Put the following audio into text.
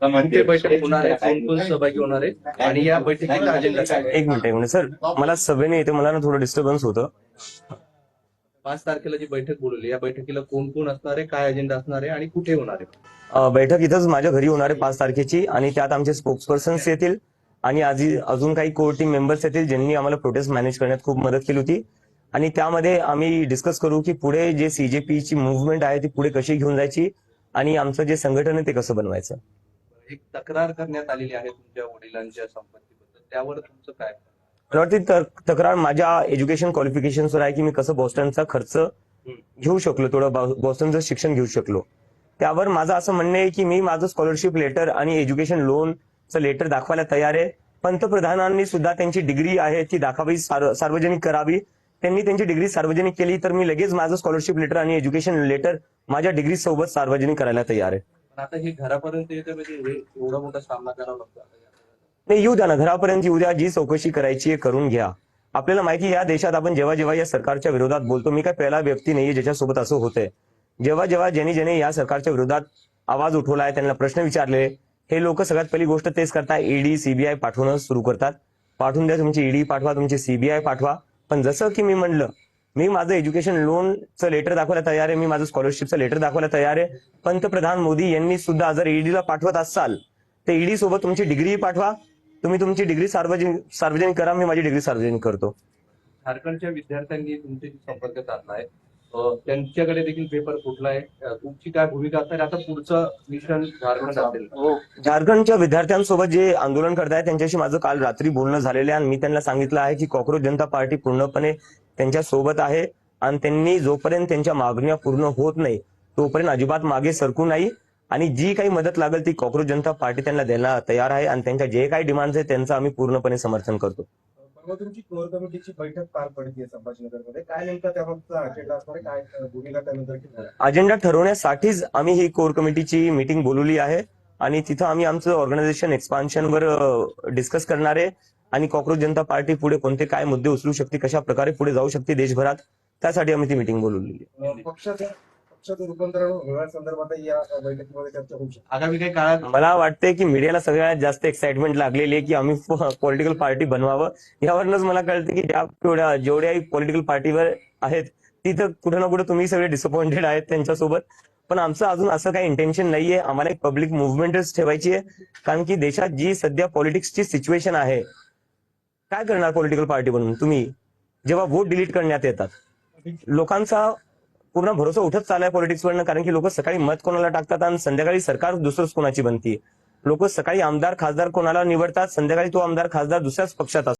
कुठे बैठक होणार आहे, कोण कोण सहभागी होणार आहे आणि या बैठकीचा अजेंडा काय आहे? एक मिनिट सर, मला सभेने येते, मला ना थोडं डिस्टर्बन्स होतं. 5 तारखेला जी बैठक बोलवली, या बैठकीला कोण कोण असणार आहे, काय अजेंडा असणार आहे आणि कुठे होणार आहे? बैठक इथंच माझ्या घरी होणार आहे 5 तारखेची, आणि त्यात आमचे स्पोक्सपर्सन्स येतील आणि अजून काही कोर टीम मेंबर्स येतील ज्यांनी आम्हाला प्रोटेस्ट मॅनेज करण्यात खूप मदत केली होती. आणि त्यामध्ये आम्ही डिस्कस करू की पुढे जे सीजेपीची मुव्हमेंट आहे ती पुढे कशी घेऊन जायची आणि आमचं जे संघटन आहे ते कसं बनवायचं. एक तक्रार करण्यात आलेली आहे तुमच्या वडिलांच्या संपत्तीबद्दल, त्यावर तुमचं काय? मला वाटतं तक्रार माझ्या एज्युकेशन क्वालिफिकेशनवर आहे की मी कसं बॉस्टनचा खर्च घेऊ शकलो, थोडं बॉस्टनचं शिक्षण घेऊ शकलो. त्यावर माझं असं म्हणणं आहे की मी माझं स्कॉलरशिप लेटर आणि एज्युकेशन लोनचं लेटर दाखवायला तयार आहे. पंतप्रधानांनी सुद्धा त्यांची डिग्री आहे ती दाखवावी, सार्वजनिक करावी. त्यांनी त्यांची डिग्री सार्वजनिक केली तर मी लगेच माझं स्कॉलरशिप लेटर आणि एज्युकेशन लेटर माझ्या डिग्री सोबत सार्वजनिक करायला तयार आहे. पण आता हे घरापर्यंत येतं म्हणजे हे एवढा मोठा सामना करावा लागतो. नाही, येऊ द्या ना, घरापर्यंत येऊ द्या. जी चौकशी करायची आहे करून घ्या. आपल्याला माहिती या देशात आपण जेव्हा जेव्हा या सरकारच्या विरोधात बोलतो, मी काय पहिला व्यक्ती नाहीये ज्याच्यासोबत असं होतंय. जेव्हा जेव्हा ज्याने या सरकारच्या विरोधात आवाज उठवलाय, त्यांना प्रश्न विचारले, हे लोक सगळ्यात पहिली गोष्ट तेच करतात, ईडी सीबीआय पाठवणं सुरू करतात. पाठवून द्या, तुमची ईडी पाठवा, तुमची सीबीआय पाठवा. पण जसं की मी म्हणलं, मी माझं एज्युकेशन लोनचं लेटर दाखवायला तयार आहे, मी माझं स्कॉलरशिपचं लेटर दाखवायला तयार आहे. पंतप्रधान मोदी यांनी सुद्धा जर ईडीला पाठवत असाल तर ईडी सोबत तुमची डिग्री पाठवा. तुम्ही तुमची डिग्री सार्वजनिक करा, मी माझी डिग्री सार्वजनिक करतो. झारखंडच्या विद्यार्थ्यांनी तुमच्याशी संपर्क साधलाय, त्यांच्याकडे देखील पेपर फुटलाय, तुमची काय भूमिका असणार? आता पुढचं मिशन झारखंड असेल. झारखंडच्या विद्यार्थ्यांसोबत जे आंदोलन करताय त्यांच्याशी माझं काल रात्री बोलणं झालेलं आहे आणि मी त्यांना सांगितलं आहे की कॉक्रोच जनता पार्टी पूर्णपणे त्यांच्या सोबत आहे आणि त्यांनी जोपर्यंत त्यांच्या मागण्या पूर्ण होत नाही तोपर्यंत अजिबात मागे सरकू नाही. आणि जी काही मदत लागेल ती कॉक्रोच जनता पार्टी त्यांना द्यायला तयार आहे आणि त्यांच्या जे काही डिमांड्स आहेत त्यांचं आम्ही पूर्णपणे समर्थन करतो. परवा तुमची कोर कमिटीची बैठक पार पडते संभाजीनगरमध्ये, काय नेमका त्याबाबतचा अजेंडा असणार आहे, काय भूमिका त्यानंतर घेणार? अजेंडा ठरवण्यासाठीच आम्ही ही कोर कमिटीची मीटिंग बोलवली आहे आणि तिथं आम्ही आमचं ऑर्गनायझेशन एक्सपान्शनवर डिस्कस करणार आहे आणि कॉक्रोच जनता पार्टी पुढे कोणते काय मुद्दे उचलू शकते, कशा प्रकारे पुढे जाऊ शकते देशभरात, त्यासाठी आम्ही ती मीटिंग बोलवलेली आहे. पक्षाचं रूपांतरण होण्यासंदर्भात या बैठकीमध्ये चर्चा होऊ शकते. आगामी काही काळात मला वाटतंय की मीडियाला सगळ्यात जास्त एक्साइटमेंट लागलेली आहे की आम्ही पॉलिटिकल पार्टी बनवावं. यावरूनच मला कळतं की जेवढ्याही पॉलिटिकल पार्टीवर आहेत तिथं कुठे ना कुठे तुम्ही सगळे डिसअपॉइंटेड आहेत त्यांच्यासोबत. पण आमचं अजून असं काही इंटेन्शन नाहीये. आम्हाला एक पब्लिक मुव्हमेंटच ठेवायची आहे, कारण की देशात जी सध्या पॉलिटिक्सची सिच्युएशन आहे, काय करणार पॉलिटिकल पार्टी बनून तुम्ही जेव्हा वोट डिलीट करण्यात येतात. लोकांचा पूर्ण भरोसा उठत चाललाय पॉलिटिक्सवरनं, कारण की लोक सकाळी मत कोणाला टाकतात आणि संध्याकाळी सरकार दुसरंच कोणाची बनती. लोक सकाळी आमदार खासदार कोणाला निवडतात, संध्याकाळी तो आमदार खासदार दुसऱ्याच पक्षात असतो.